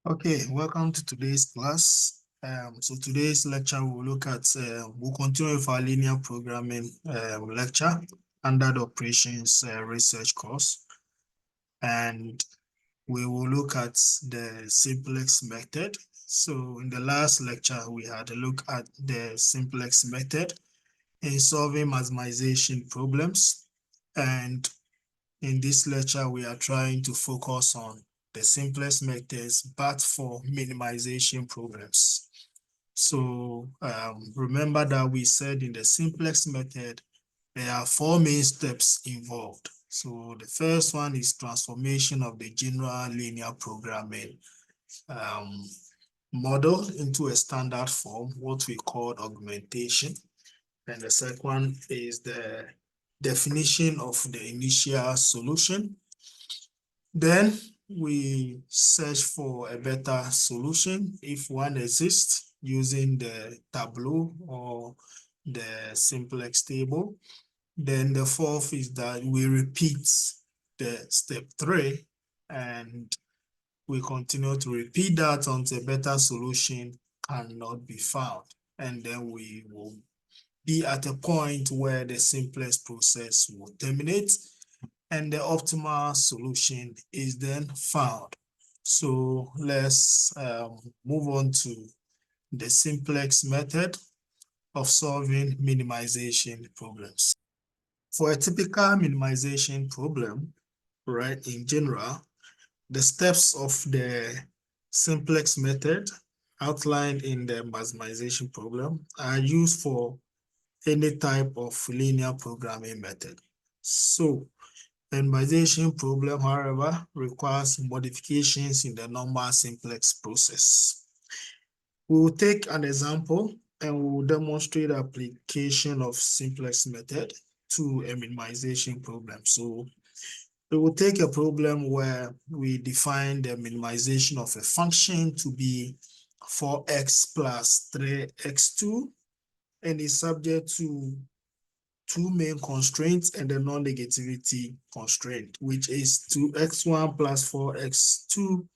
Okay, welcome to today's class. So today's lecture we'll look at, we'll continue with our linear programming lecture under the operations research course. And we will look at the simplex method. So in the last lecture, we had a look at the simplex method in solving maximization problems. And in this lecture, we are trying to focus on the simplest methods, but for minimization problems. So remember that we said in the simplex method, there are 4 main steps involved. So the first one is transformation of the general linear programming model into a standard form, what we call augmentation. And the second one is the definition of the initial solution. Then we search for a better solution if one exists using the tableau or the simplex table. Then the fourth is that we repeat the step 3 and we continue to repeat that until a better solution cannot be found. And then we will be at a point where the simplest process will terminate and the optimal solution is then found. So let's move on to the simplex method of solving minimization problems. For a typical minimization problem, right, in general, the steps of the simplex method outlined in the maximization problem are used for any type of linear programming method. So minimization problem, however, requires modifications in the normal simplex process. We will take an example and we will demonstrate application of simplex method to a minimization problem. So we will take a problem where we define the minimization of a function to be 4x plus 3x2 and is subject to 2 main constraints and the non-negativity constraint, which is 2x1 plus 4x2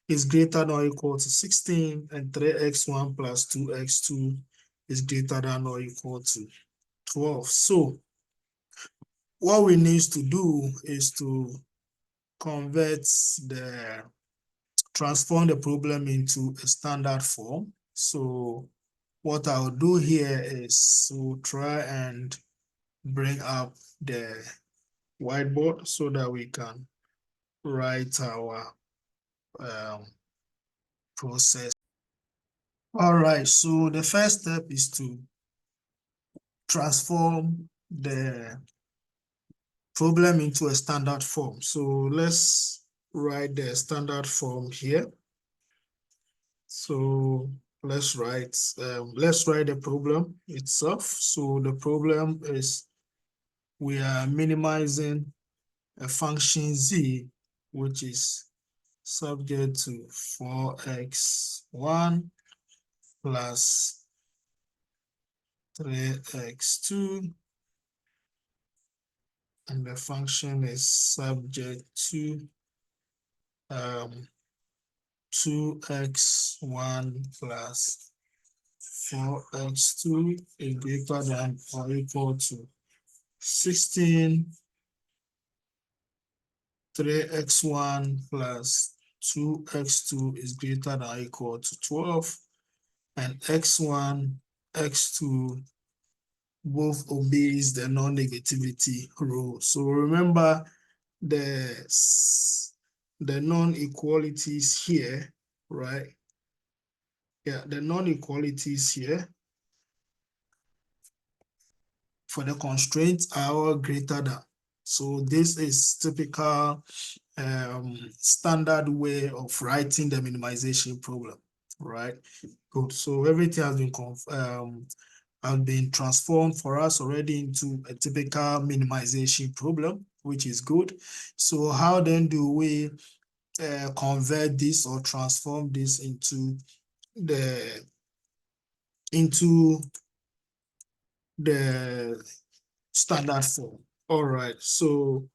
is greater than or equal to 16, and 3x1 plus 2x2 is greater than or equal to 12. So what we need to do is to transform the problem into a standard form. So what I'll do here is we'll try and bring up the whiteboard so that we can write our process. All right, so the first step is to transform the problem into a standard form. So let's write the standard form here. So let's write the problem itself. So the problem is we are minimizing a function z, which is subject to 4x1 plus 3x2, and the function is subject to 2x1 plus 4x2 is greater than or equal to 16, 3x1 plus 2x2 is greater than or equal to 12, and x1, x2 both obeys the non-negativity rule. So remember the non-equalities here, right? Yeah, the non-equalities here for the constraints are all greater than. So this is typical standard way of writing the minimization problem, right? Good. So everything has been transformed for us already into a typical minimization problem, which is good. So how then do we convert this or transform this into the standard form? All right, so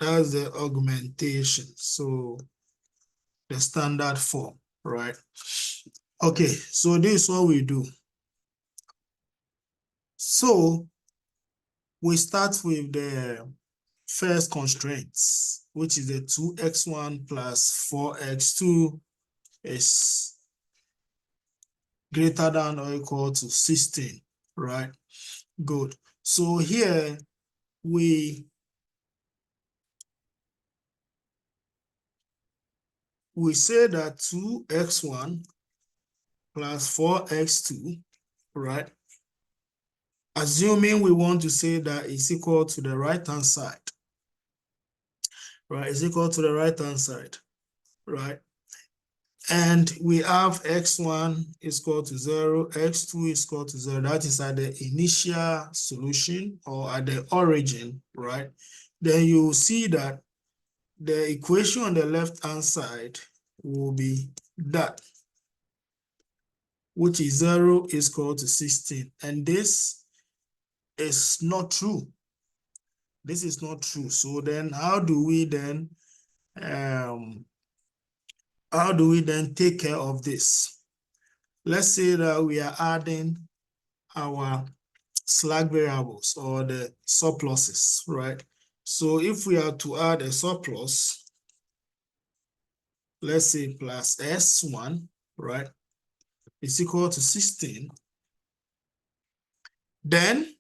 that's the augmentation. So the standard form. right? Okay, so this is what we do. So we start with the first constraints, which is the 2x1 plus 4x2 is greater than or equal to 16, right? Good. So here we say that 2x1 plus 4x2, right? Assuming we want to say that it's equal to the right-hand side, right? It's equal to the right-hand side, right? And we have x1 is equal to 0, x2 is equal to 0. That is at the initial solution or at the origin, right? Then you will see that the equation on the left-hand side will be that, which is 0 is equal to 16. And this is not true. This is not true. So then how do we then take care of this? Let's say that we are adding our slack variables or the surpluses, right? So if we are to add a surplus, let's say plus S1, right, is equal to 16, then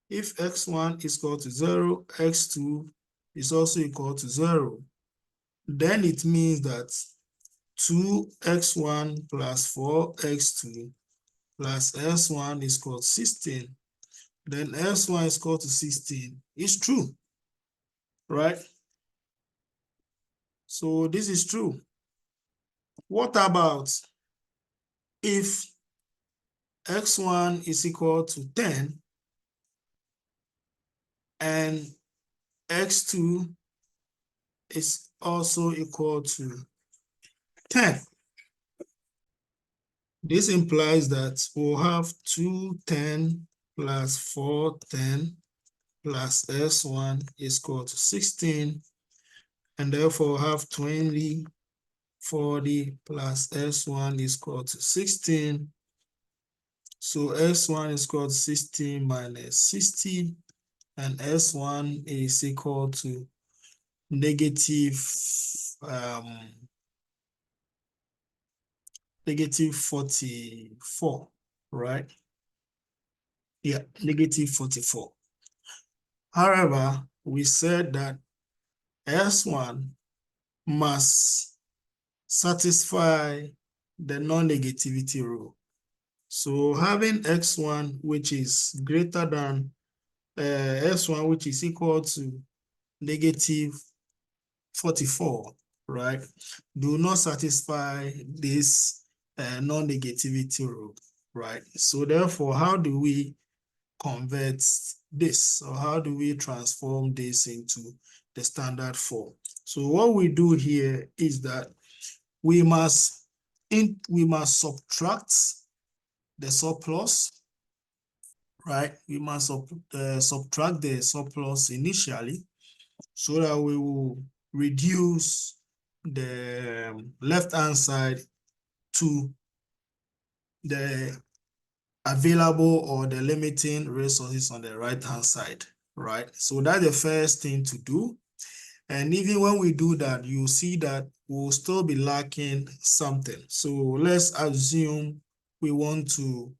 if x1 is equal to 0, x2 is also equal to 0, then it means that 2x1 plus 4x2 plus s1 is equal to 16. Then s1 is equal to 16 is true, right? So this is true. What about if x1 is equal to 10 and x2 is also equal to 10? This implies that we'll have 210 plus 410 plus s1 is equal to 16, and therefore we'll have 20, 40 plus s1 is equal to 16. So s1 is equal to 16 minus 60, and s1 is equal to negative 44, right? Yeah, negative 44. However, we said that S1 must satisfy the non-negativity rule. So having x1 which is greater than s1 which is equal to negative 44, right, do not satisfy this non-negativity rule, right? So therefore, how do we convert this, or how do we transform this into the standard form? So what we do here is that we must subtract the surplus, right? We must subtract the surplus initially, so that we will reduce the left-hand side to the available or the limiting resources on the right-hand side, right? So that's the first thing to do. And even when we do that, you see that we'll still be lacking something. So let's assume we want to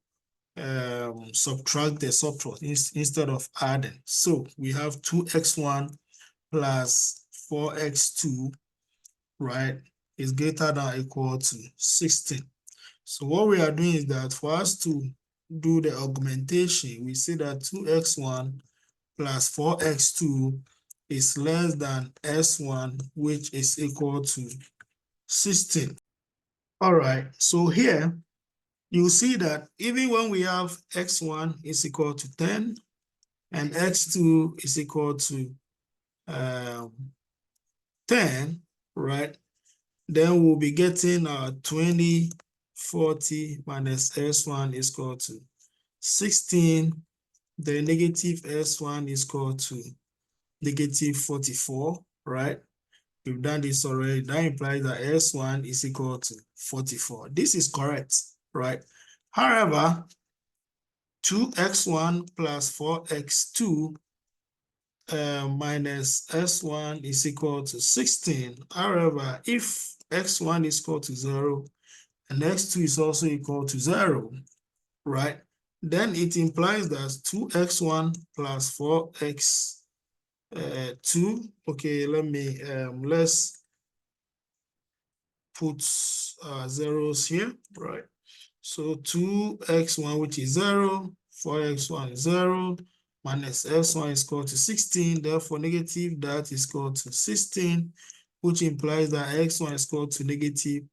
subtract the surplus instead of adding. So we have 2x1 plus 4x2, right, is greater than or equal to 16. So what we are doing is that for us to do the augmentation, we say that 2x1 plus 4x2 is less than s1, which is equal to 16. All right, so here you see that even when we have x1 is equal to 10 and x2 is equal to 10, right, then we'll be getting 20, 40 minus s1 is equal to 16. The negative s1 is equal to negative 44, right? We've done this already. That implies that S1 is equal to 44. This is correct, right? However, 2x1 plus 4x2 minus S1 is equal to 16. However, if x1 is equal to 0 and x2 is also equal to 0, right? Then it implies that 2x1 plus 4x2, okay, let's put zeros here, right? So 2x1, which is 0, 4x1 is 0, minus s1 is equal to 16. Therefore, negative that is equal to 16, which implies that x1 is equal to negative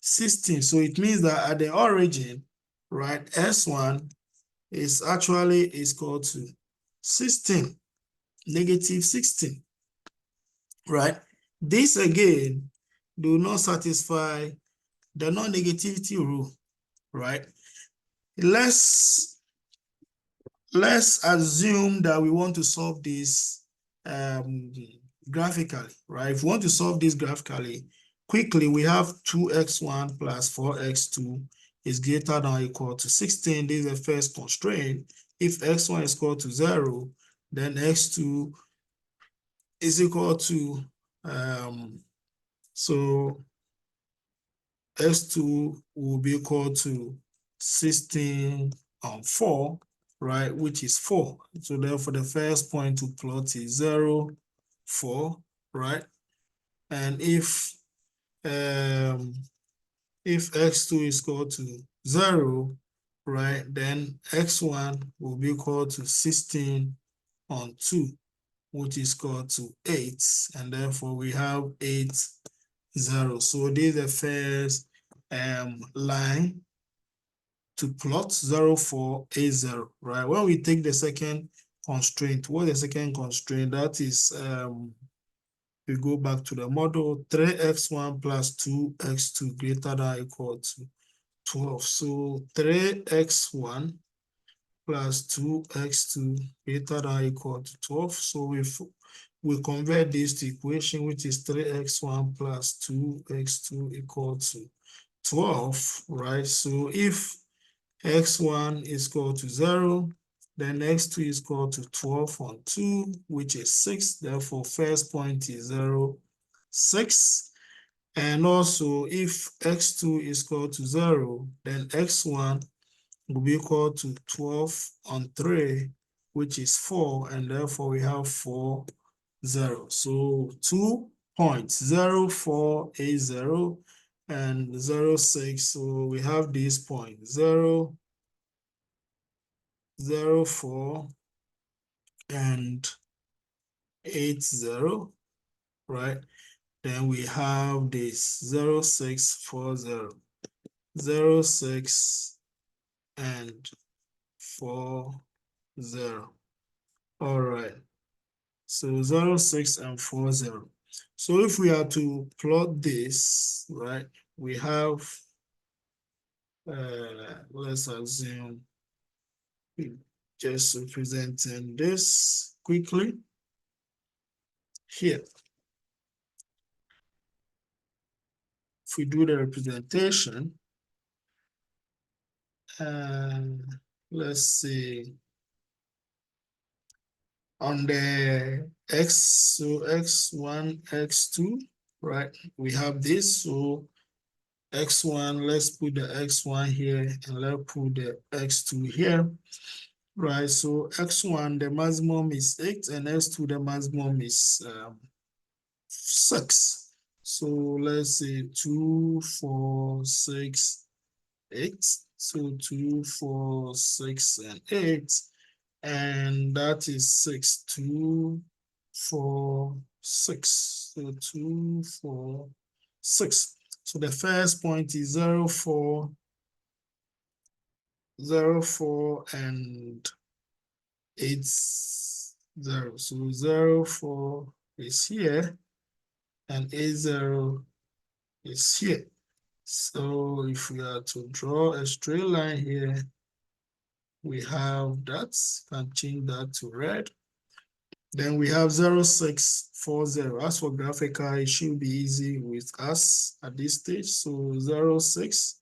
16. So it means that at the origin, right, s1 is actually equal to 16, negative 16, right? This again do not satisfy the non-negativity rule, right? Let's assume that we want to solve this graphically, right? If we want to solve this graphically, quickly, we have 2x1 plus 4x2 is greater than or equal to 16. This is the first constraint. If x1 is equal to 0, then x2 is equal to, so x2 will be equal to 16 on 4, right, which is 4. So therefore, the first point to plot is 0, 4, right? And if x2 is equal to 0, right, then x1 will be equal to 16 on 2, which is equal to 8. And therefore, we have 8, 0. So this is the first line to plot 0, 4, 8, 0, right? When we take the second constraint, what is the second constraint? That is, we go back to the model, 3x1 plus 2x2 greater than or equal to 12. So 3x1 plus 2x2 greater than or equal to 12. So we convert this to equation, which is 3x1 plus 2x2 equal to 12, right? So if x1 is equal to 0, then x2 is equal to 12 on 2, which is 6. Therefore, first point is 0, 6. And also, if x2 is equal to 0, then x1 will be equal to 12 on 3, which is 4. And therefore, we have 4, 0. So 2 points, 0, 4, 8, 0, and 0, 6. So we have this point, 0, 0, 4, and 8, 0, right? Then we have this 0, 6, 4, 0, 0, 6, and 4, 0. All right. So 0, 6, and 4, 0. So if we are to plot this, right, we have, let's assume just representing this quickly here. If we do the representation, let's see, on the x, so x1, x2, right? We have this, so x1, let's put the x1 here, and let's put the x2 here, right? So x1, the maximum is 8, and x2, the maximum is 6. So let's say 2, 4, 6, 8. So 2, 4, 6, and 8. And that is 6, 2, 4, 6. So 2, 4, 6. So the first point is 0, 4, 0, 4, and 8, 0. So 0, 4 is here, and 8, 0 is here. So if we are to draw a straight line here, we have that, can change that to red. Then we have 0640. As for graphical, it should be easy with us at this stage. So 06,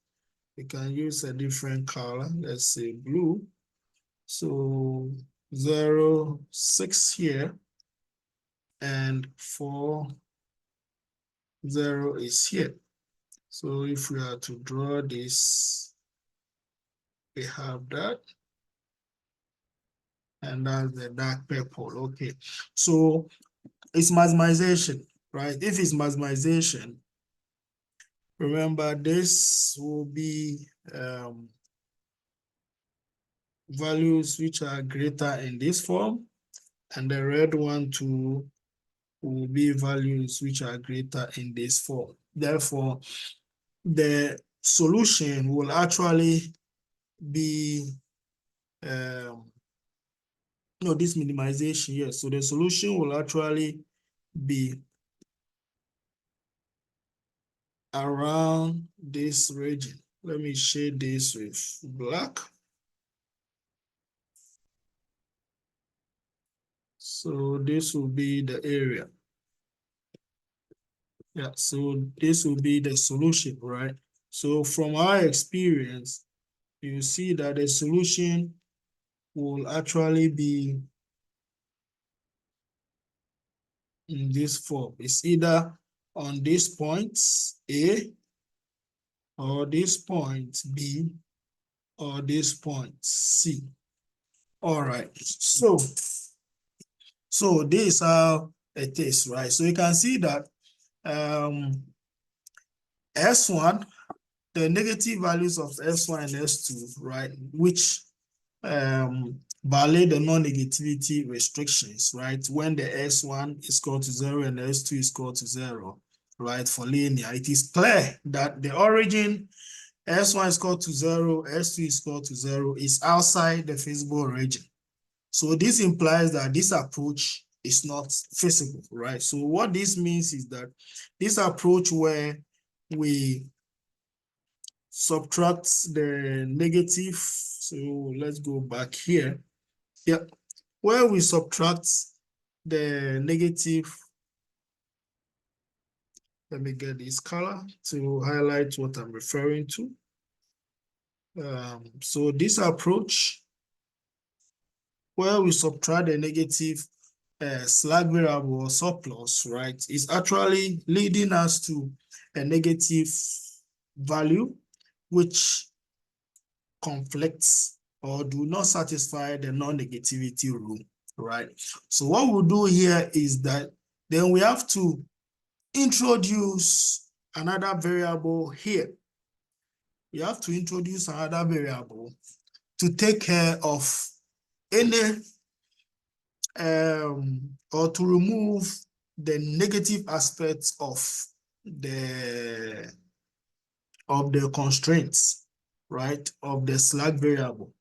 we can use a different color. Let's say blue. So 06 here and 40 is here. So if we are to draw this, we have that. And that's the dark purple. Okay. So it's maximization, right? If it's maximization, remember this will be values which are greater in this form, and the red one too will be values which are greater in this form. Therefore, the solution will actually be no, this minimization, yes. So the solution will actually be around this region. Let me shade this with black. So this will be the area. Yeah, so this will be the solution, right? So from our experience, you see that the solution will actually be in this form. It's either on this point A, or this point B, or this point C. All right, so this is how it is, right? So you can see that S1, the negative values of S1 and S2, right, which violate the non-negativity restrictions, right? When the S1 is equal to 0 and the S2 is equal to 0, right, for linear, it is clear that the origin S1 is equal to 0, S2 is equal to 0 is outside the feasible region. So this implies that this approach is not feasible, right? So what this means is that this approach where we subtract the negative, so let's go back here. Yeah, where we subtract the negative, let me get this color to highlight what I'm referring to. So this approach where we subtract the negative slack variable or surplus, right, is actually leading us to a negative value which conflicts or do not satisfy the non-negativity rule, right? So what we'll do here is that then we have to introduce another variable here. We have to introduce another variable to take care of any or to remove the negative aspects of the constraints, right, of the slack variable,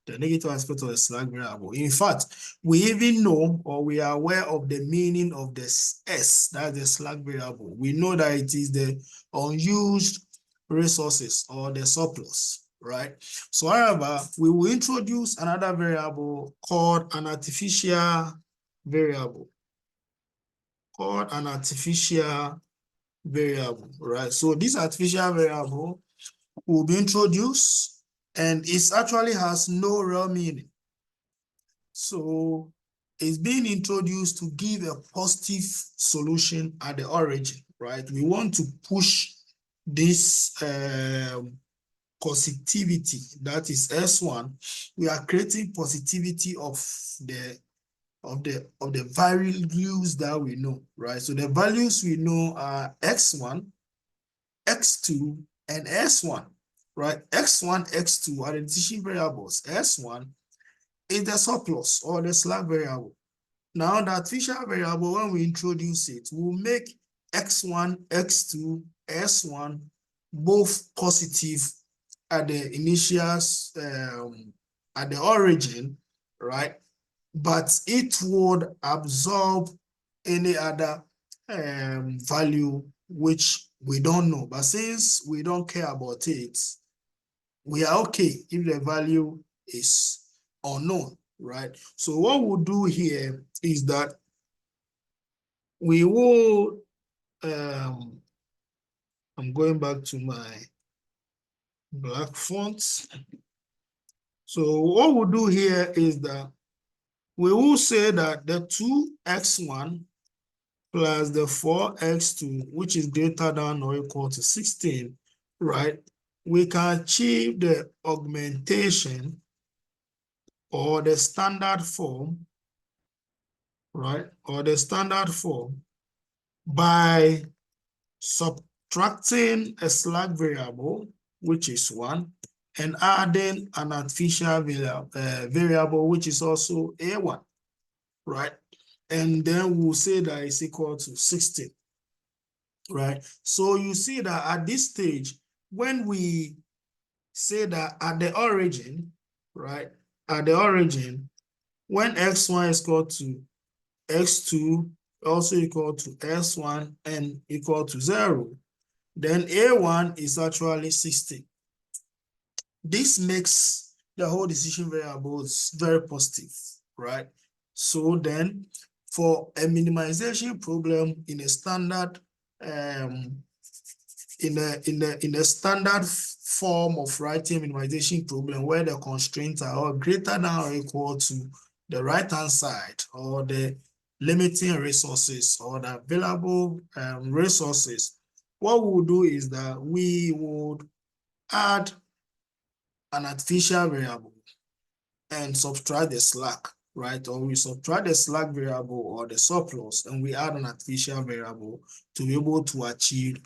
the negative aspect of the slack variable. In fact, we even know, or we are aware of the meaning of this S, that's the slack variable. We know that it is the unused resources or the surplus, right? So however, we will introduce another variable called an artificial variable, right? So this artificial variable will be introduced, and it actually has no real meaning. So it's being introduced to give a positive solution at the origin, right? We want to push this positivity, that is S1. We are creating positivity of the values that we know, right? So the values we know are X1, X2, and S1, right? X1, X2 are the decision variables. S1 is the surplus or the slack variable. Now the artificial variable, when we introduce it, will make X1, X2, S1 both positive at the initials, at the origin, right? But it would absorb any other value which we don't know. But since we don't care about it, we are okay if the value is unknown, right? So what we'll do here is that we will, I'm going back to my black fonts. So what we'll do here is that we will say that the 2x1 plus the 4x2, which is greater than or equal to 16, right? We can achieve the augmentation or the standard form, right? Or the standard form by subtracting a slack variable, which is 1, and adding an artificial variable, which is also a1, right? And then we'll say that it's equal to 16, right? So you see that at this stage, when we say that at the origin, right? At the origin, when x1 is equal to x2, also equal to s1 and equal to 0, then a1 is actually 60. This makes the whole decision variables very positive, right? So then for a minimization problem in a standard in a standard form of writing minimization problem where the constraints are all greater than or equal to the right-hand side or the limiting resources or the available resources, what we will do is that we would add an artificial variable and subtract the slack, right? Or we subtract the slack variable or the surplus and we add an artificial variable to be able to achieve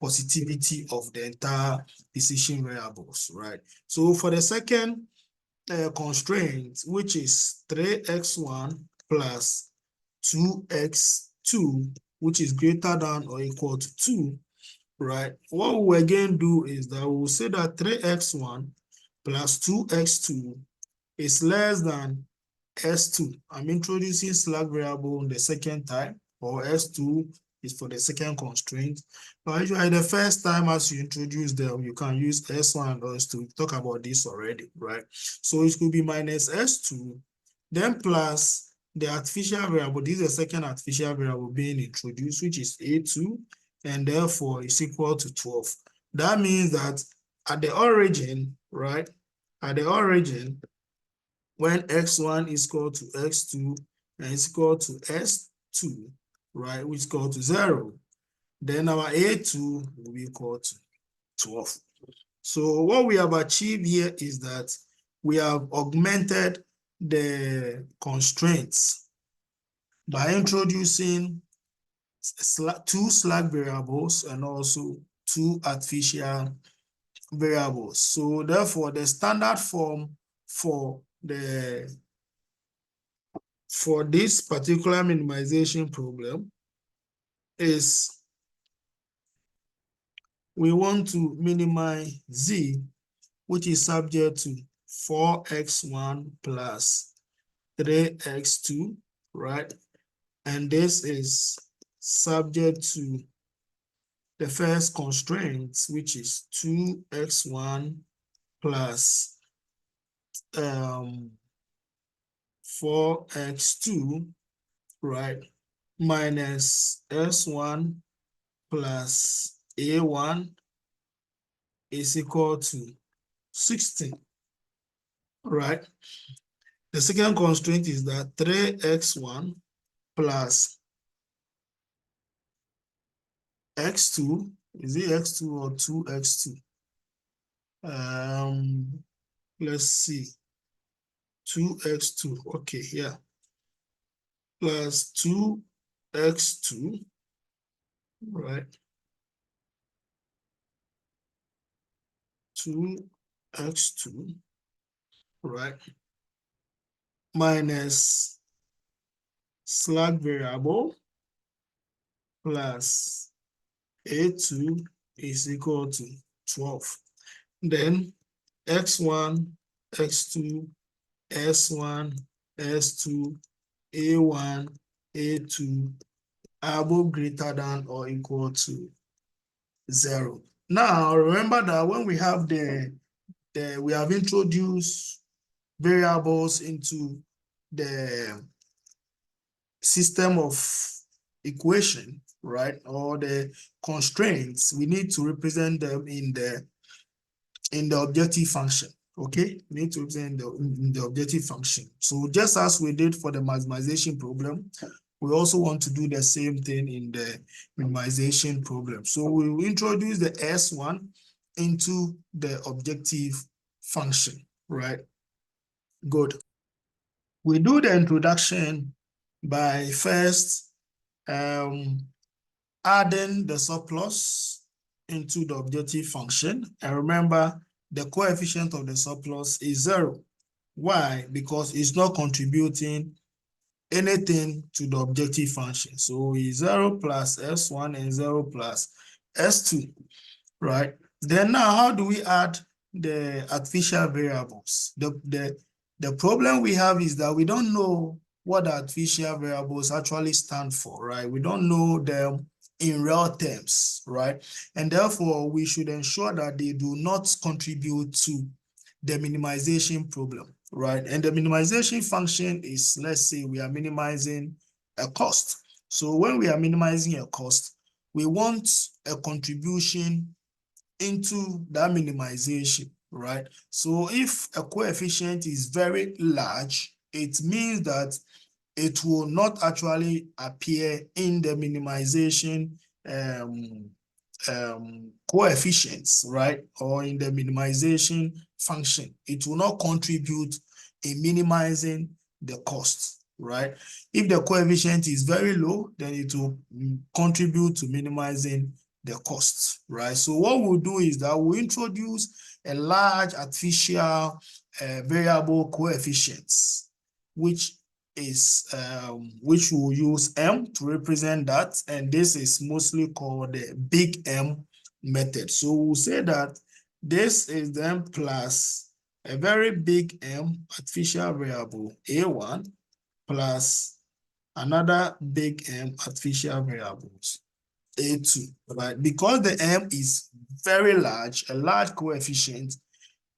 positivity of the entire decision variables, right? So for the second constraint, which is 3x1 plus 2x2, which is greater than or equal to 2, right? What we again do is that we will say that 3x1 plus 2x2 is less than S2. I'm introducing slack variable the second time, or S2 is for the second constraint. But usually the first time as you introduce them, you can use S1 and S2. We talk about this already, right? So it could be minus S2, then plus the artificial variable. This is the second artificial variable being introduced, which is A2, and therefore it's equal to 12. That means that at the origin, right? At the origin, when x1 is equal to x2 and is equal to s2, right, which is equal to 0, then our a2 will be equal to 12. So what we have achieved here is that we have augmented the constraints by introducing two slack variables and also two artificial variables. So therefore, the standard form for this particular minimization problem is we want to minimize z, which is subject to 4x1 plus 3x2, right? And this is subject to the first constraint, which is 2x1 plus 4x2, right, minus s1 plus a1 is equal to 16, right? The second constraint is that 3x1 plus x2, is it x2 or 2x2? Let's see, 2x2, okay, yeah, plus 2x2, right? 2x2, right? Minus slack variable plus a2 is equal to 12. Then x1, x2, s1, s2, a1, a2 are both greater than or equal to 0. Now remember that when we have we have introduced variables into the system of equation, right, or the constraints, we need to represent them in the objective function. Okay, we need to represent in the objective function. So just as we did for the maximization problem, we also want to do the same thing in the minimization problem. So we will introduce the S1 into the objective function, right? Good. We do the introduction by first adding the surplus into the objective function. And remember, the coefficient of the surplus is 0. Why? Because it's not contributing anything to the objective function. So it's 0 plus S1 and 0 plus S2, right? Then now, how do we add the artificial variables? The problem we have is that we don't know what the artificial variables actually stand for, right? We don't know them in real terms, right? And therefore, we should ensure that they do not contribute to the minimization problem, right? And the minimization function is, let's say we are minimizing a cost. So when we are minimizing a cost, we want a contribution into that minimization, right? So if a coefficient is very large, it means that it will not actually appear in the minimization coefficients, right? Or in the minimization function. It will not contribute in minimizing the cost, right? If the coefficient is very low, then it will contribute to minimizing the costs, right? So what we'll do is that we'll introduce a large artificial variable coefficients, which we'll use M to represent that, and this is mostly called the big M method. So we'll say that this is M plus a very big M artificial variable A1 plus another big M artificial variables A2, right? Because the M is very large, a large coefficient,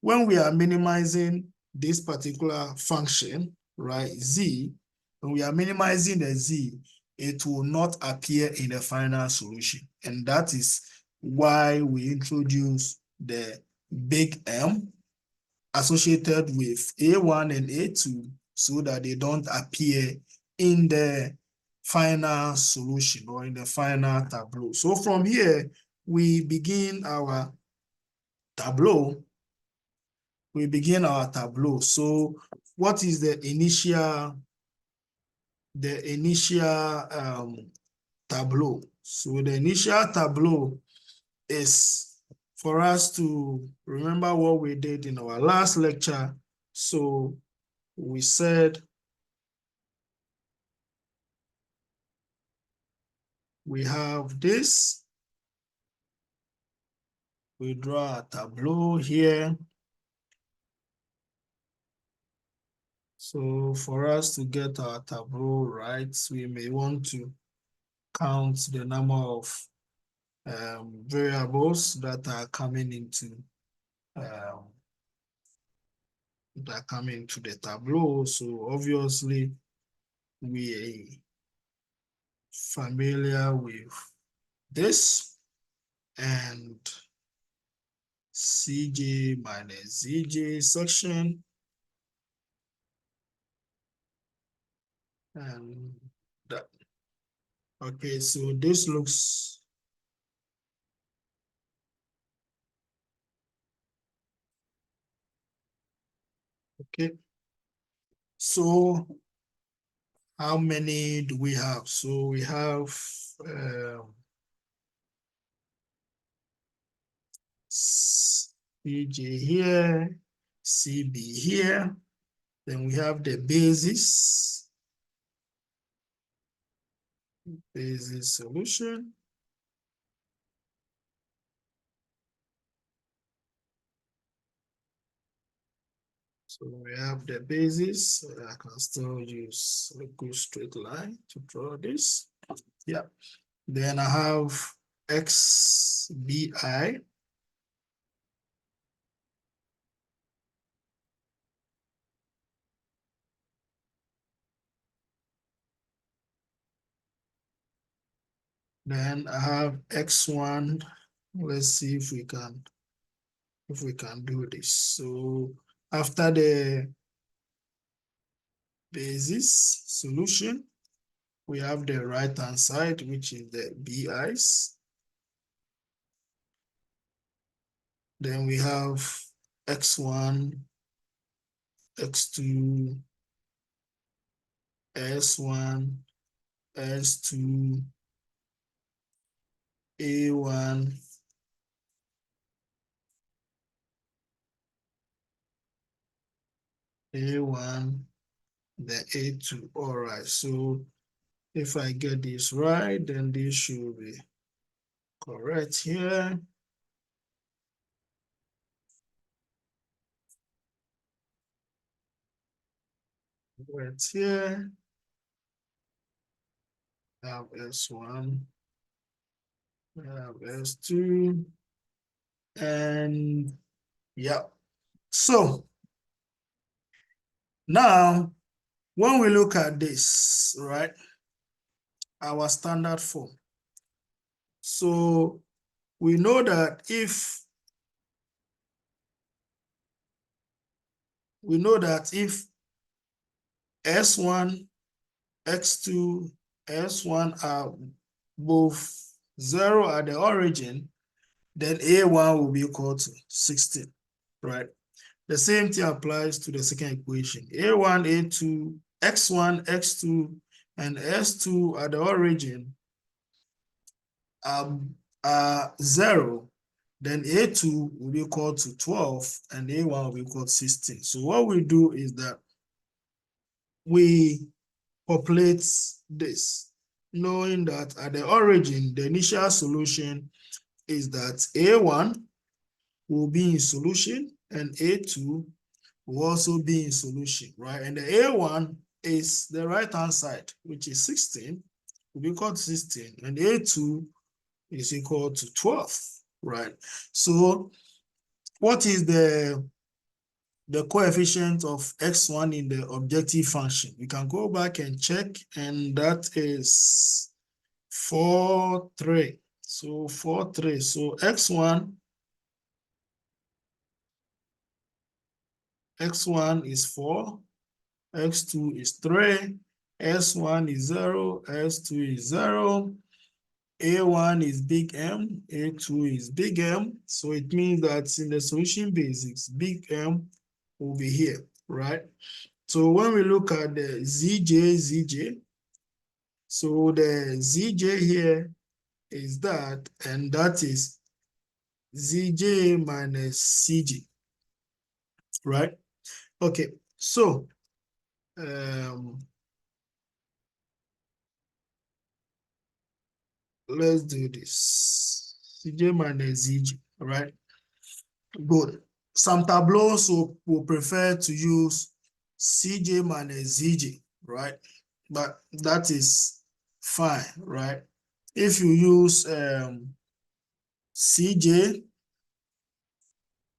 when we are minimizing this particular function, right, Z, when we are minimizing the Z, it will not appear in the final solution. And that is why we introduce the big M associated with A1 and A2 so that they don't appear in the final solution or in the final tableau. So from here, we begin our tableau. So what is the initial tableau? So the initial tableau is for us to remember what we did in our last lecture. So we said we have this. We draw a tableau here. So for us to get our tableau right, we may want to count the number of variables that are coming into the tableau. So obviously we are familiar with this, and CJ minus ZJ section, and that. Okay, so this looks okay. So how many do we have? So we have CJ here, CB here. Then we have the basis solution. So we have the basis. I can still use a good straight line to draw this. Yeah. Then I have XBI. Then I have x1. Let's see if we can do this. So after the basis solution, we have the right hand side, which is the bi's. Then we have x1, x2, s1, s2, a1, a1, then a2. All right, so if I get this right, then this should be correct here. Right here. I have S1, I have S2, and yeah. So now when we look at this, right, our standard form. So we know that if S1, X2, S1 are both 0 at the origin, then A1 will be equal to 16, right? The same thing applies to the second equation. A1, A2, X1, X2, and S2 at the origin are 0, then A2 will be equal to 12, and A1 will be equal to 16. So what we do is that we populate this, knowing that at the origin, the initial solution is that A1 will be in solution and A2 will also be in solution, right? And the A1 is the right-hand side, which is 16, will be equal to 16, and A2 is equal to 12, right? So what is the coefficient of x1 in the objective function? We can go back and check, and that is 4, 3. So 4, 3. So x1 is 4, x2 is 3, s1 is 0, s2 is 0, a1 is big M, a2 is big M. So it means that in the solution basics, big M will be here, right? So when we look at the ZJ, so the ZJ here is that, and that is ZJ minus CJ, right? Okay, so let's do this. CJ minus ZJ, right? Good. Some tableaus will prefer to use CJ minus ZJ, right? But that is fine, right? If you use CJ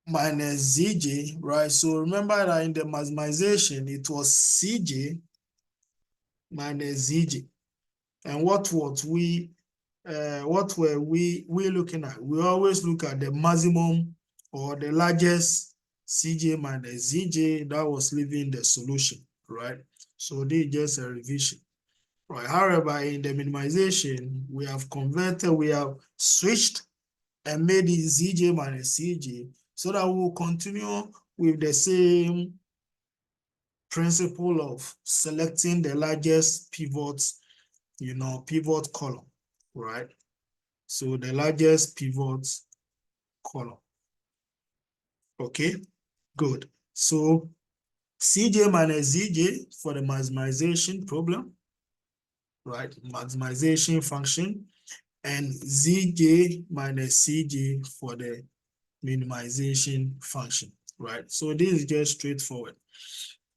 minus ZJ, right? So remember that in the maximization, it was CJ minus ZJ. And what were we looking at? We always look at the maximum or the largest CJ minus ZJ that was leaving the solution, right? So this is just a revision, right? However, in the minimization, we have switched and made it ZJ minus CJ so that we will continue with the same principle of selecting the largest pivot column, right? So the largest pivot column. Okay, good. So CJ minus ZJ for the maximization problem, right? Maximization function, and ZJ minus CJ for the minimization function, right? So this is just straightforward.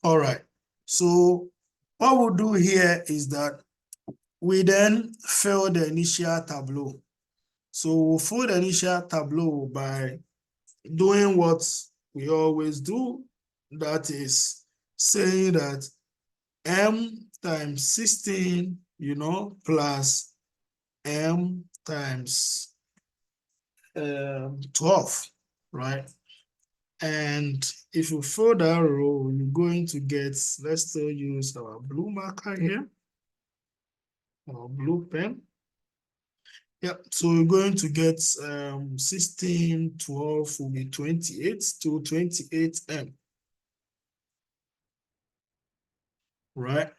All right. So what we'll do here is that we then fill the initial tableau. So we'll fill the initial tableau by doing what we always do, that is saying that M times 16, plus m times 12, right? And if you fill that row, you're going to get, let's still use our blue marker here, or blue pen. Yeah, so we're going to get 16, 12 will be 28 to 28m, right?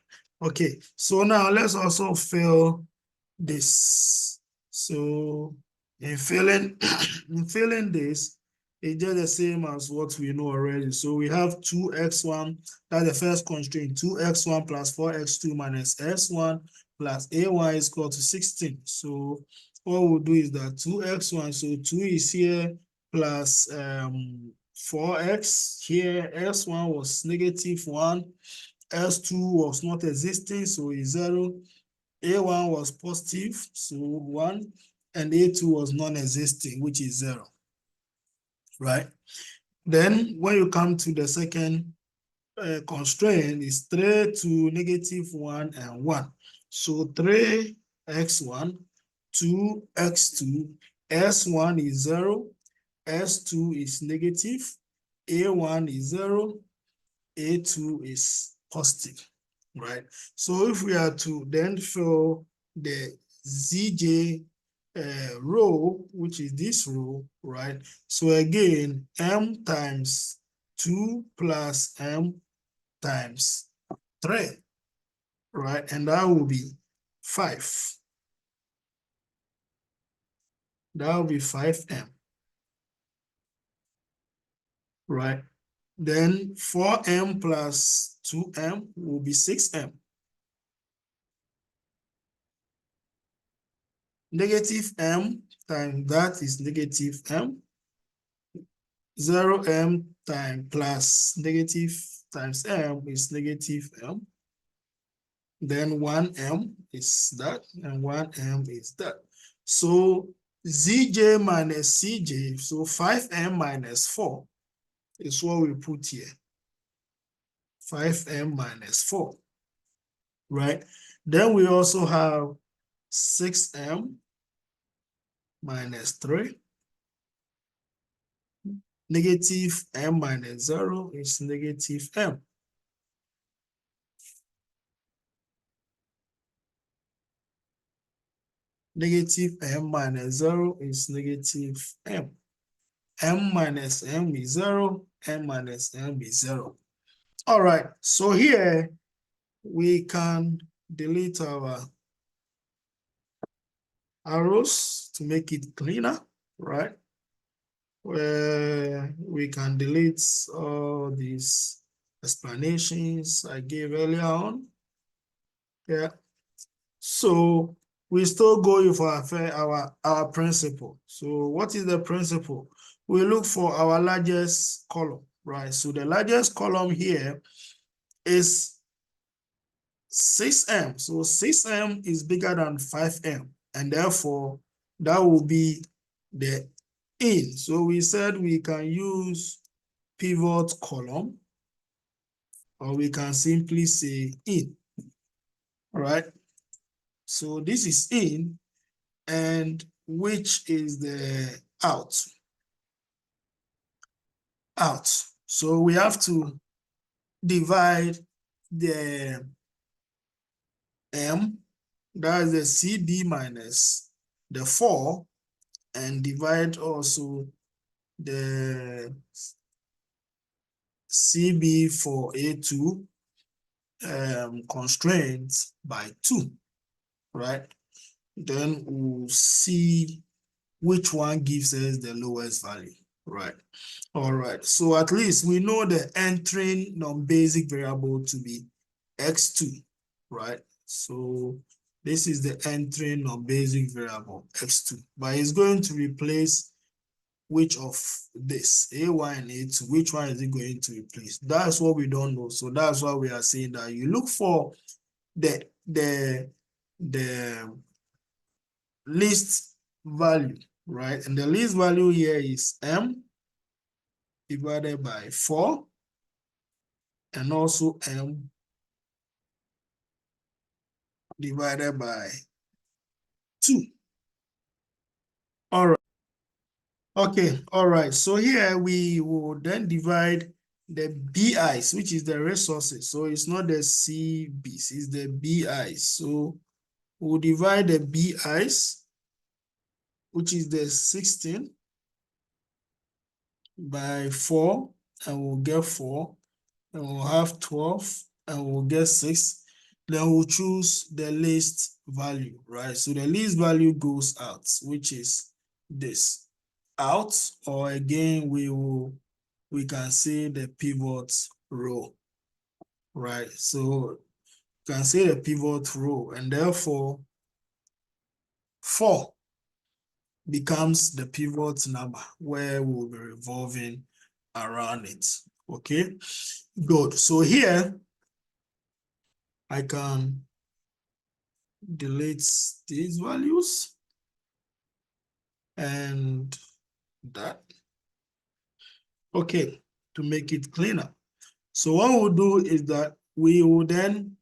Okay, so now let's also fill this. So in filling in filling this, it's just the same as what we know already. So we have 2x1, that's the first constraint, 2x1 plus 4x2 minus s1 plus a1 is equal to 16. So what we'll do is that 2x1, so 2 is here, plus 4x here, s1 was -1, s2 was not existing, so it's 0. A1 was positive, so 1, and A2 was non-existing, which is 0, right? Then when you come to the second constraint, is 3 to -1 and 1. So 3x1, 2x2, s1 is 0, s2 is negative, a1 is 0, a2 is positive, right? So if we are to then fill the ZJ row, which is this row, right? So again, m times 2 plus m times 3, right? And that will be 5. That will be 5m, right? Then 4m plus 2m will be 6m. Negative m times that is negative m. 0m times plus negative times m is negative m. Then 1m is that, and 1m is that. So zj minus cj, so 5m minus 4 is what we put here. 5m minus 4, right? Then we also have 6m minus 3. Negative m minus 0 is negative m. Negative m minus 0 is negative m. M minus m is 0, m minus m is 0. All right, so here we can delete our arrows to make it cleaner, right? Where we can delete all these explanations I gave earlier on. Yeah, so we still go for our principle. So what is the principle? We look for our largest column, right? So the largest column here is 6m. So 6m is bigger than 5m, and therefore that will be the in. So we said we can use pivot column, or we can simply say in. All right. So this is in, and which is the out. Out. So we have to divide the m, that is the CB minus the 4, and divide also the CB for A2 constraints by 2, right? Then we'll see which one gives us the lowest value, right? All right, so at least we know the entering non-basic variable to be x2, right? So this is the entering non-basic variable x2, but it's going to replace which of this, a1 and a2, which one is it going to replace? That's what we don't know. So that's why we are saying that you look for the least value, right? And the least value here is m divided by 4, and also m divided by 2. All right. Okay, all right. So here we will then divide the BIs, which is the resources. So it's not the CBs, it's the BIs. So we'll divide the BIs, which is the 16, by 4, and we'll get 4. And we'll have 12, and we'll get 6. Then we'll choose the least value, right? So the least value goes out, which is this. Out, or again, we can say the pivot row, right? So you can say the pivot row, and therefore 4 becomes the pivot number where we'll be revolving around it. Okay, good. So here I can delete these values and that. Okay, to make it cleaner. So what we'll do is that we will then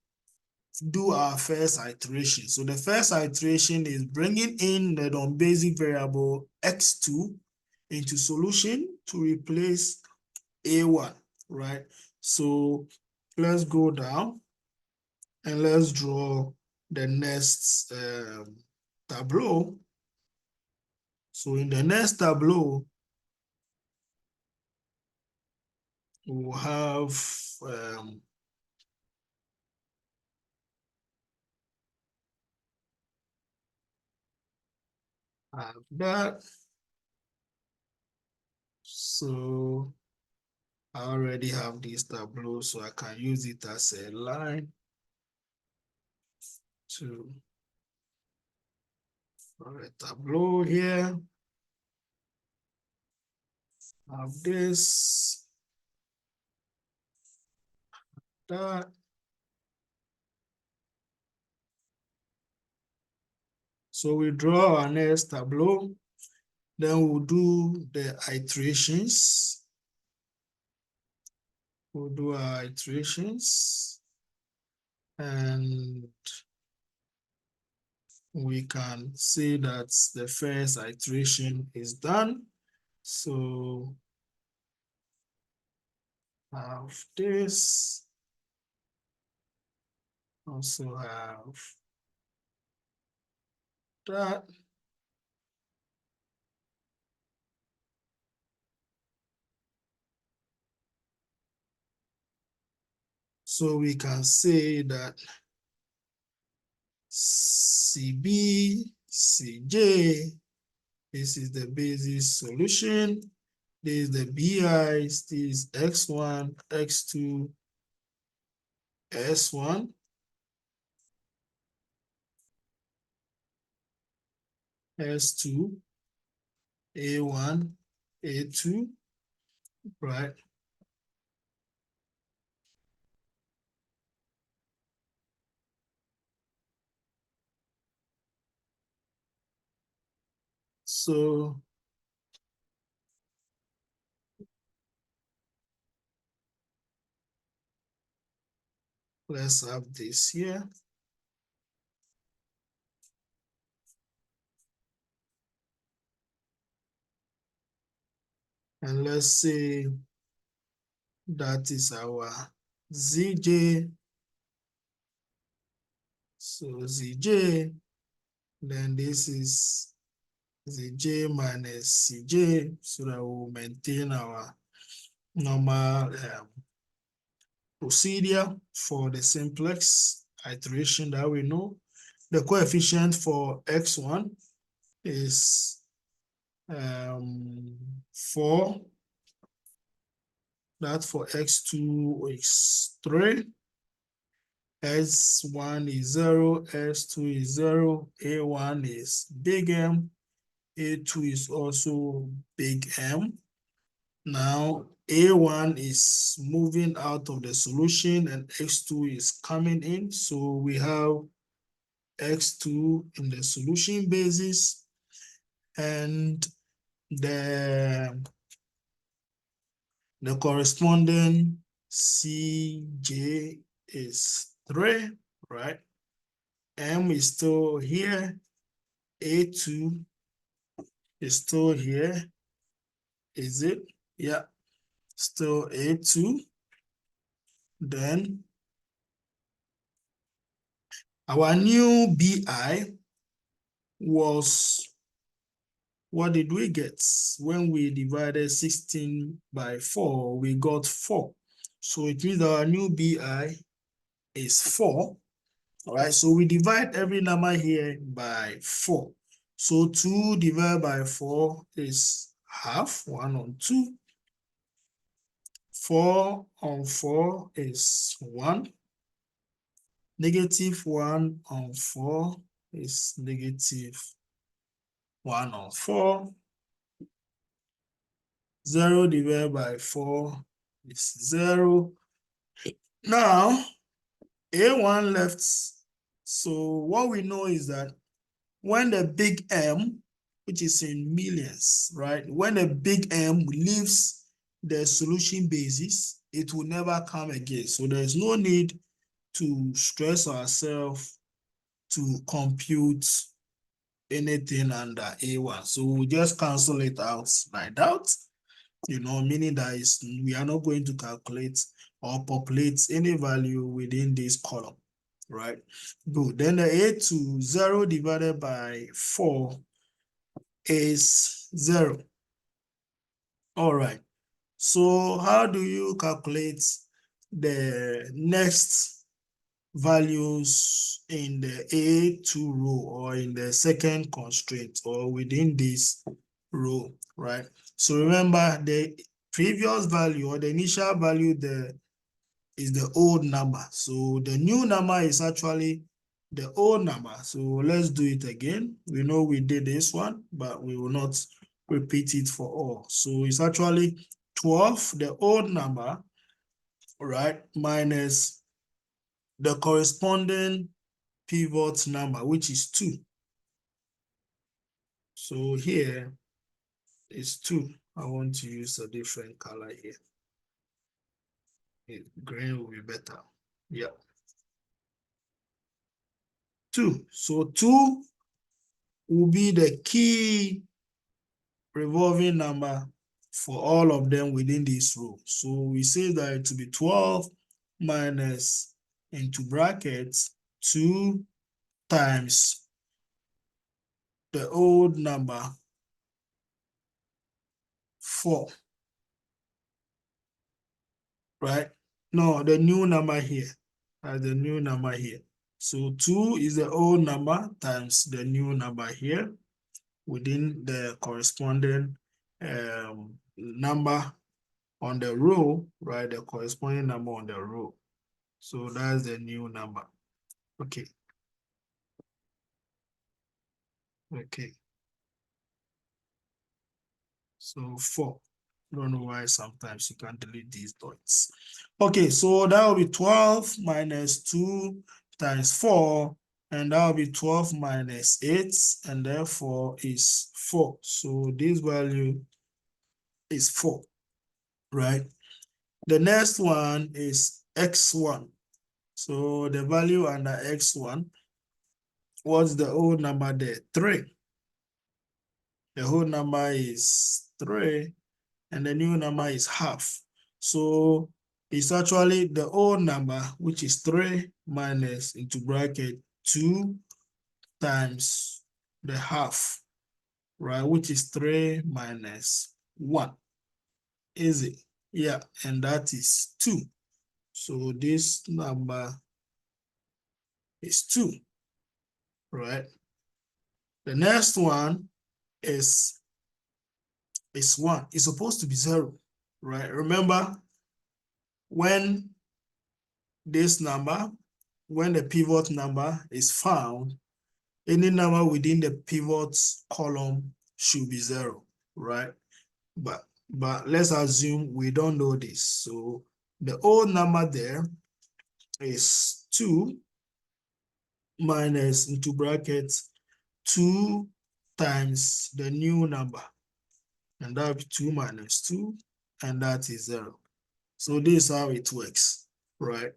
do our first iteration. So the first iteration is bringing in the non-basic variable x2 into solution to replace a1, right? So let's go down and let's draw the next tableau. So in the next tableau, we'll have that. So I already have this tableau, so I can use it as a line to a tableau here. I have this, that. So we draw our next tableau. Then we'll do the iterations. We'll do our iterations, and we can say that the first iteration is done. So I have this, also have that. So we can say that CB, CJ, this is the basis solution. This is the BIs, this is X1, X2, S1. S2, A1, A2, right? So let's have this here. And let's say that is our ZJ. So ZJ, then this is ZJ minus CJ, so that we'll maintain our normal procedure for the simplex iteration that we know. The coefficient for X1 is 4. That for X2 is 3. S1 is 0, S2 is 0, A1 is big M, A2 is also big M. Now A1 is moving out of the solution and X2 is coming in. So we have X2 in the solution basis, and the corresponding CJ is 3, right? M is still here, A2 is still here. Is it? Yeah, still A2. Then our new BI was, what did we get? When we divided 16 by 4, we got 4. So it means our new BI is 4. All right, so we divide every number here by 4. So 2 divided by 4 is half, 1 on 2. 4 on 4 is 1. Negative 1 on 4 is negative 1 on 4. 0 divided by 4 is 0. Now, A1 left. So what we know is that when the big M, which is in millions, right? When the big M leaves the solution basis, it will never come again. So there's no need to stress ourselves to compute anything under A1. So we'll just cancel it out like that, meaning that we are not going to calculate or populate any value within this column, right? Good. Then the A2, 0 divided by 4 is 0. All right. So how do you calculate the next values in the A2 row or in the second constraint or within this row, right? So remember, the previous value or the initial value there is the old number. So the new number is actually the old number. So let's do it again. We know we did this one, but we will not repeat it for all. So it's actually 12, the old number, right, minus the corresponding pivot number, which is 2. So here is 2. I want to use a different color here. Green will be better. Yeah. 2. So 2 will be the key revolving number for all of them within this row. So we say that it will be 12 minus into brackets 2 times the old number 4, right? No, the new number here, the new number here. So 2 is the old number times the new number here within the corresponding number on the row, right? The corresponding number on the row. So that's the new number. Okay. Okay. So 4. Don't know why sometimes you can't delete these dots. Okay, so that will be 12 minus 2 times 4, and that will be 12 minus 8, and therefore is 4. So this value is 4, right? The next one is x1. So the value under x1, what's the whole number there? 3. The whole number is 3, and the new number is half. So it's actually the old number, which is 3 minus into bracket 2 times the half, right? Which is 3 minus 1. Easy. Yeah, and that is 2. So this number is 2, right? The next one is 1. It's supposed to be 0, right? Remember, when this number, when the pivot number is found, any number within the pivot column should be 0, right? But let's assume we don't know this. So the old number there is 2 minus into brackets 2 times the new number, and that will be 2 minus 2, and that is 0. So this is how it works, right?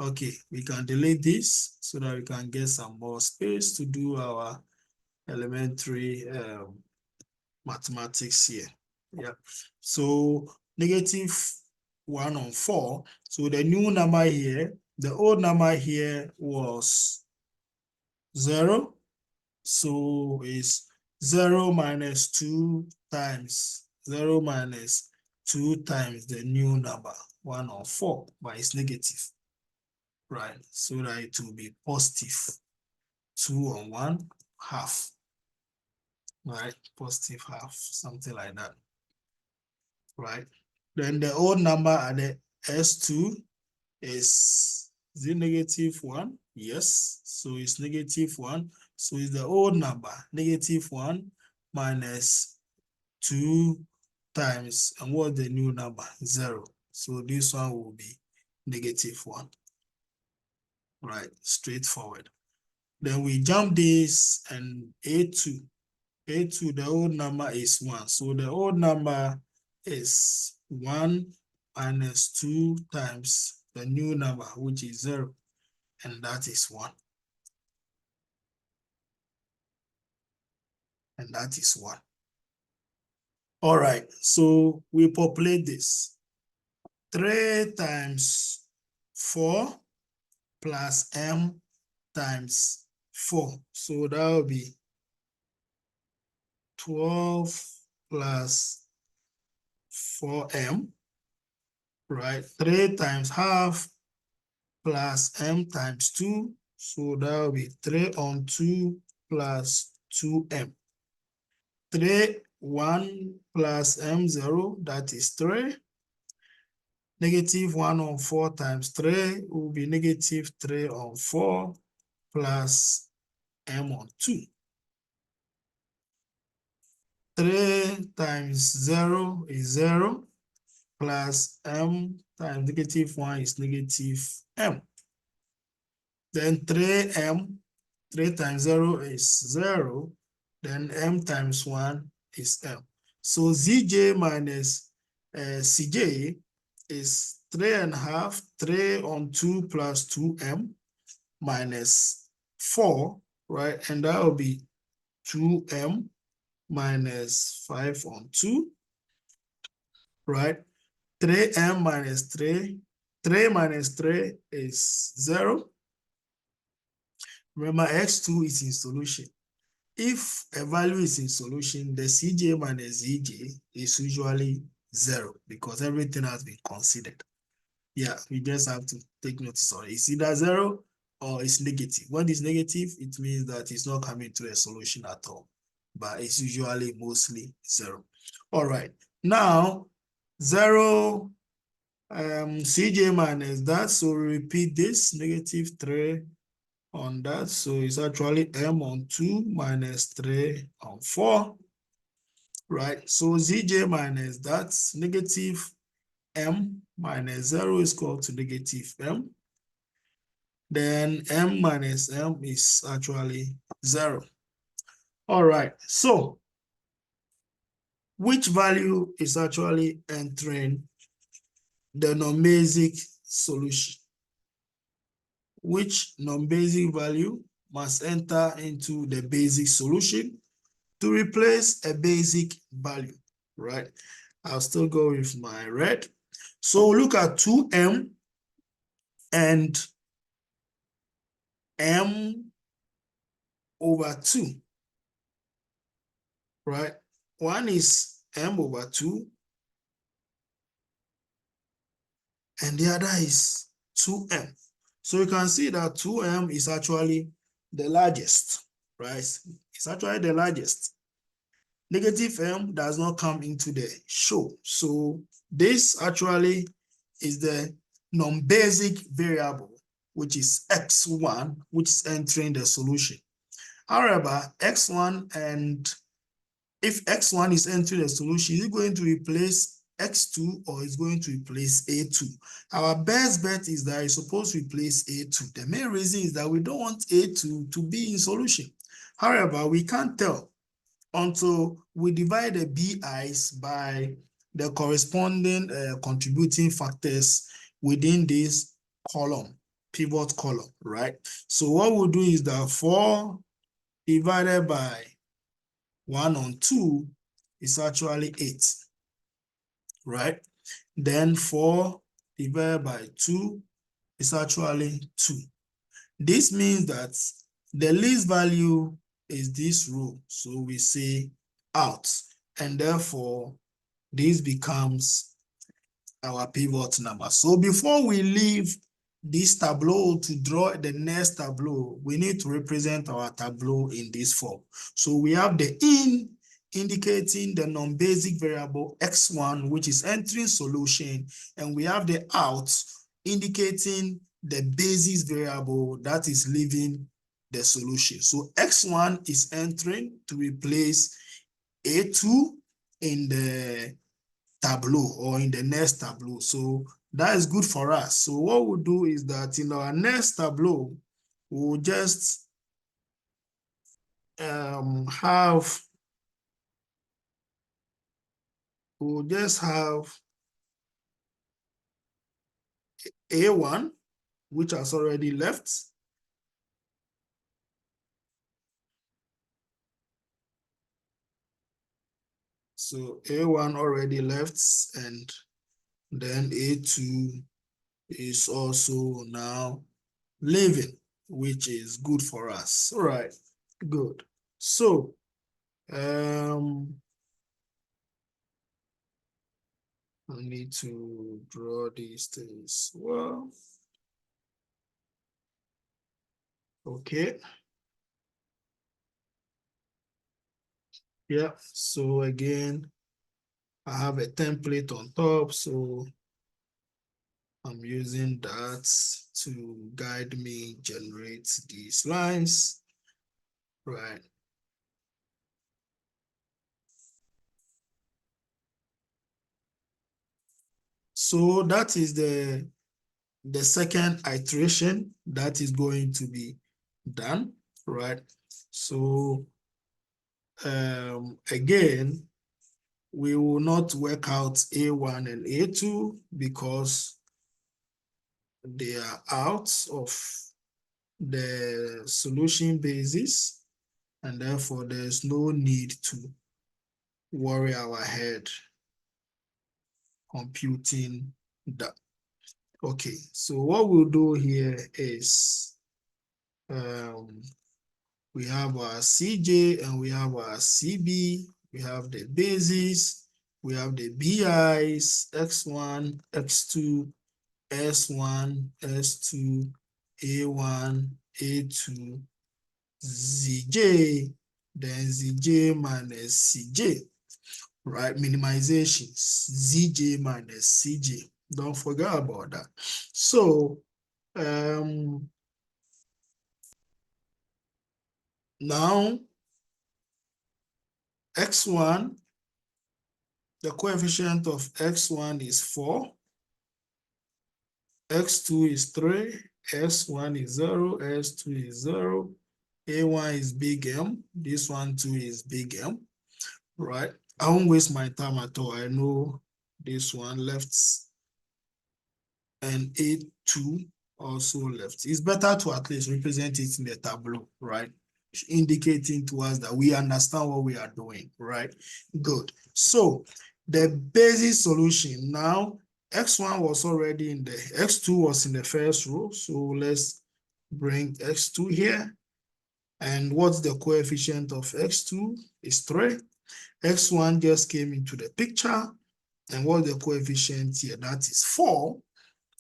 Okay, we can delete this so that we can get some more space to do our elementary mathematics here. Yeah. So -1/4. So the new number here, the old number here was 0. So it's 0 minus 2 times 0 minus 2 times the new number 1/4, but it's negative, right? So that it will be positive 2/1/2, right? Positive half, something like that, right? Then the old number at the S2 is the -1. Yes, so it's -1. So it's the old number, -1 minus 2 times, and what's the new number? 0. So this one will be -1, right? Straightforward. Then we jump this, and A2, the old number is 1. So the old number is 1 minus 2 times the new number, which is 0, and that is 1. And that is 1. All right, so we populate this. 3 times 4 plus m times 4. So that will be 12 plus 4m, right? 3 times half plus m times 2. So that will be 3/2 plus 2m. 3, 1 plus m0, that is 3. -1/4 times 3 will be -3/4 plus m/2. 3 times 0 is 0, plus m times -1 is -m. Then 3m, 3 times 0 is 0, then m times 1 is m. So zj minus cj is 3.5, 3/2 plus 2m minus 4, right? And that will be 2m minus 5/2, right? 3m minus 3, 3 minus 3 is 0. Remember, x2 is in solution. If a value is in solution, the cj minus zj is usually 0 because everything has been considered. Yeah, we just have to take notice of it. It's either 0 or it's negative. When it's negative, it means that it's not coming to a solution at all, but it's usually mostly 0. All right, now 0 cj minus that, so we repeat this, -3 on that, so it's actually m/2 minus 3/4, right? So zj minus that's -m minus 0 is equal to -m. Then m minus m is actually 0. All right, so which value is actually entering the non-basic solution? Which non-basic value must enter into the basic solution to replace a basic value, right? I'll still go with my red. So look at 2m and m/2, right? One is m/2 and the other is 2m. So you can see that 2m is actually the largest, right? It's actually the largest. -m does not come into the show. So this actually is the non-basic variable, which is x1, which is entering the solution. However, x1, and if x1 is entering the solution, is it going to replace x2 or is going to replace a2? Our best bet is that it's supposed to replace a2. The main reason is that we don't want a2 to be in solution. However, we can't tell until we divide the bi's by the corresponding contributing factors within this column, pivot column, right? So what we'll do is that 4 divided by 1 on 2 is actually 8, right? Then 4 divided by 2 is actually 2. This means that the least value is this row. So we say out, and therefore this becomes our pivot number. So before we leave this tableau to draw the next tableau, we need to represent our tableau in this form. So we have the in indicating the non-basic variable x1, which is entering solution, and we have the out indicating the basis variable that is leaving the solution. So x1 is entering to replace a2 in the tableau or in the next tableau. So that is good for us. So what we'll do is that in our next tableau, we'll just have A1, which has already left. So A1 already left, and then A2 is also now leaving, which is good for us. All right, good. So I need to draw these things well. Okay. Yeah, so again, I have a template on top, so I'm using that to guide me generate these lines, right? So that is the second iteration that is going to be done, right? So again, we will not work out A1 and A2 because they are out of the solution basis, and therefore there's no need to worry our head computing that. Okay, so what we'll do here is we have our CJ and we have our CB, we have the basis, we have the BIs, X1, X2, S1, S2, A1, A2, ZJ, then ZJ minus CJ, right? Minimization, ZJ minus CJ. Don't forget about that. So now X1, the coefficient of X1 is 4, X2 is 3, S1 is 0, S2 is 0, A1 is big M, this one too is big M, right? I won't waste my time at all. I know this one left and A2 also left. It's better to at least represent it in the tableau, right? Indicating to us that we understand what we are doing, right? Good. So the basic solution now, X1 was already in the, X2 was in the first row. So let's bring X2 here. And what's the coefficient of X2? Is 3. X1 just came into the picture. And what's the coefficient here? That is 4,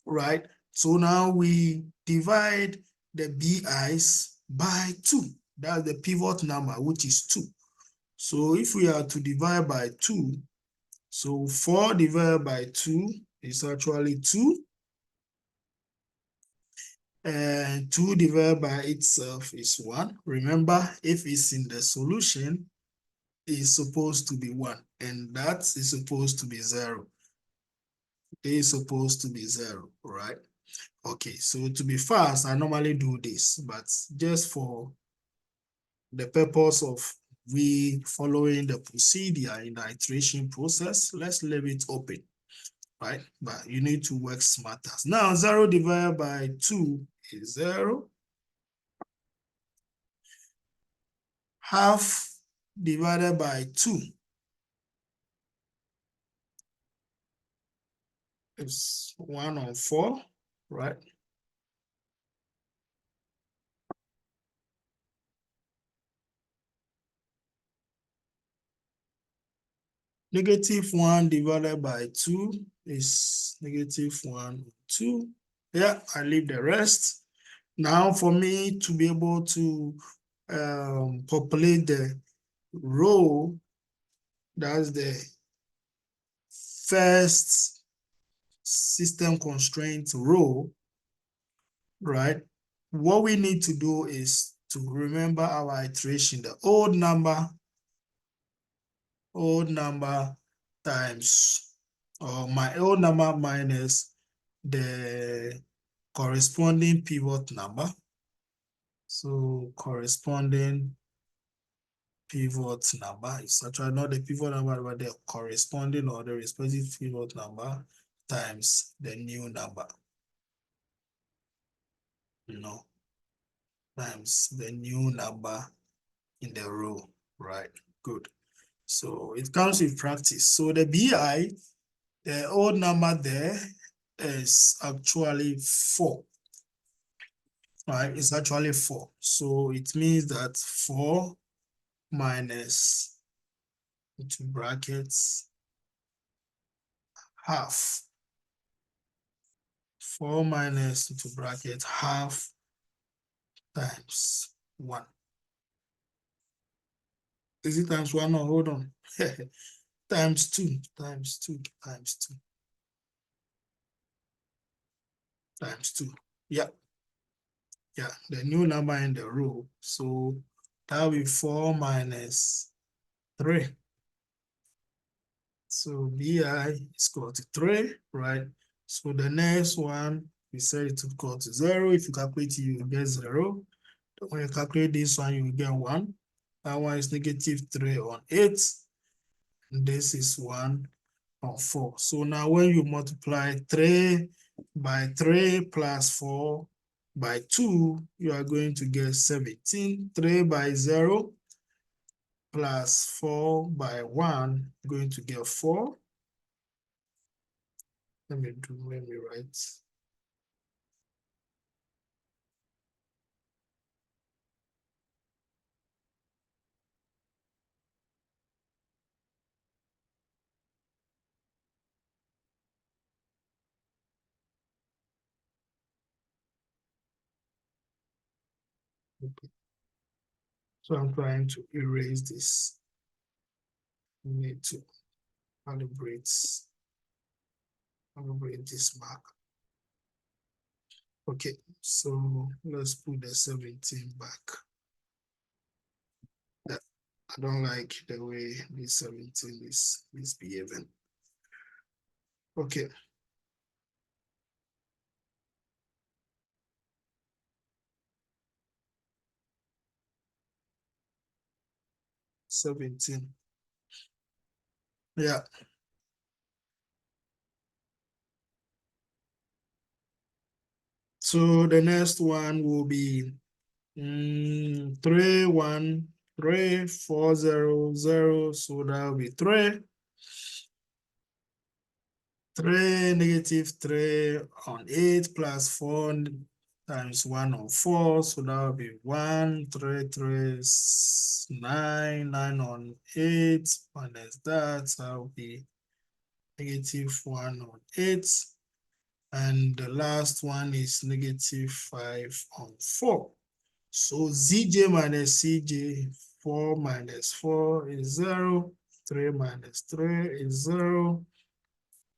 right? So now we divide the BIs by 2. That's the pivot number, which is 2. So if we are to divide by 2, so 4 divided by 2 is actually 2. And 2 divided by itself is 1. Remember, if it's in the solution, it's supposed to be 1. And that is supposed to be 0. It is supposed to be 0, right? Okay, so to be fast, I normally do this, but just for the purpose of we following the procedure in the iteration process, let's leave it open, right? But you need to work smarter. Now, 0 divided by 2 is 0. Half divided by 2 is 1/4, right? -1 divided by 2 is -1/2. Yeah, I leave the rest. Now for me to be able to populate the row, that's the first system constraint row, right? What we need to do is to remember our iteration, the old number times, or my old number minus the corresponding pivot number. So corresponding pivot number is actually not the pivot number, but the corresponding or the respective pivot number times the new number, times the new number in the row, right? Good. So it comes with practice. So the BI, the old number there is actually 4, right? It's actually 4. So it means that 4 minus, into brackets, half. 4 minus, into bracket, half times 1. Is it times 1? No, hold on. Times 2, times 2, times 2, times 2. Yeah. Yeah, the new number in the row. So that will be 4 minus 3. So BI is equal to 3, right? So the next one, we said it would equal to 0. If you calculate it, you will get 0. When you calculate this one, you will get 1. That one is -3/8. And this is 1/4. So now when you multiply 3 by 3 plus 4 by 2, you are going to get 17. 3 by 0 plus 4 by 1, going to get 4. Let me write. Okay. So I'm trying to erase this. I need to calibrate this mark. Okay, so let's put the 17 back. I don't like the way this 17 is misbehaving. Okay. -17. Yeah. So the next one will be 3 1 3 4 0 0. So that will be 3 -3/8 plus 4 times 1/4. So that will be 1 3 3 9 9/8 minus that will be -1/8. And the last one is -5/4. So ZJ minus CJ, 4 minus 4 is 0, 3 minus 3 is 0,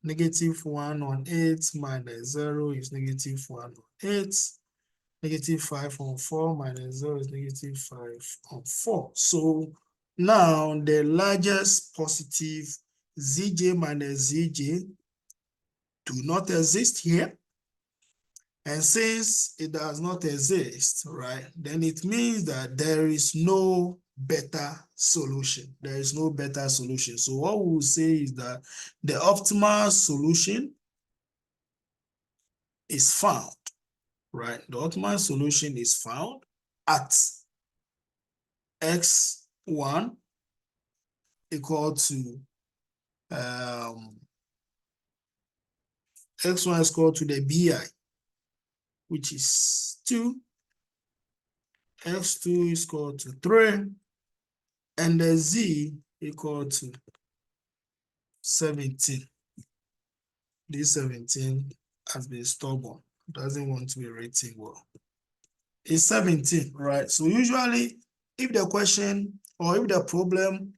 -1/8 minus 0 is -1/8, -5/4 minus 0 is -5/4. So now the largest positive ZJ minus ZJ do not exist here. And since it does not exist, right, then it means that there is no better solution. There is no better solution. So what we will say is that the optimal solution is found, right? The optimal solution is found at x1 equal to x1 is equal to the bi, which is 2, x2 is equal to 3, and the z equal to 17. This 17 has been stubborn, doesn't want to be written well. It's 17, right? So usually if the question or if the problem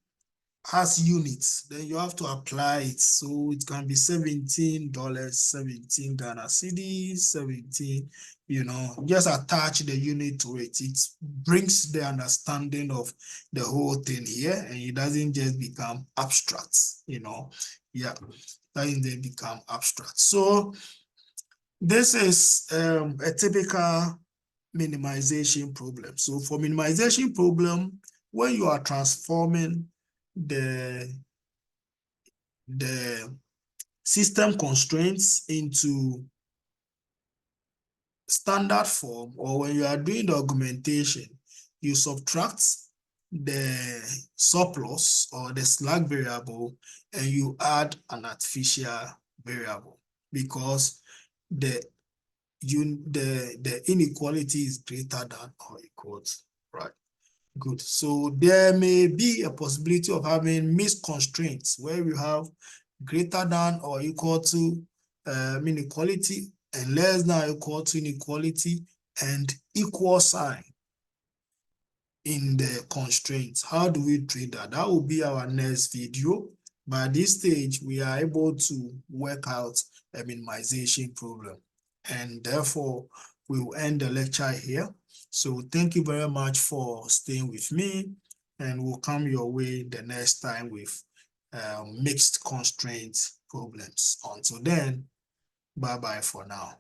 has units, then you have to apply it. So it can be $17, 17 Ghana cedis, 17, just attach the unit to it. It brings the understanding of the whole thing here, and it doesn't just become abstract, yeah, doesn't then become abstract. So this is a typical minimization problem. So for minimization problem, when you are transforming the system constraints into standard form, or when you are doing the augmentation, you subtract the surplus or the slack variable and you add an artificial variable, because the inequality is greater than or equal to, right? Good. So there may be a possibility of having mixed constraints where we have greater than or equal to inequality and less than or equal to inequality and equal sign in the constraints. How do we treat that? That will be our next video. By this stage, we are able to work out a minimization problem, and therefore we will end the lecture here. So thank you very much for staying with me, and we'll come your way the next time with mixed constraint problems. Until then, bye-bye for now.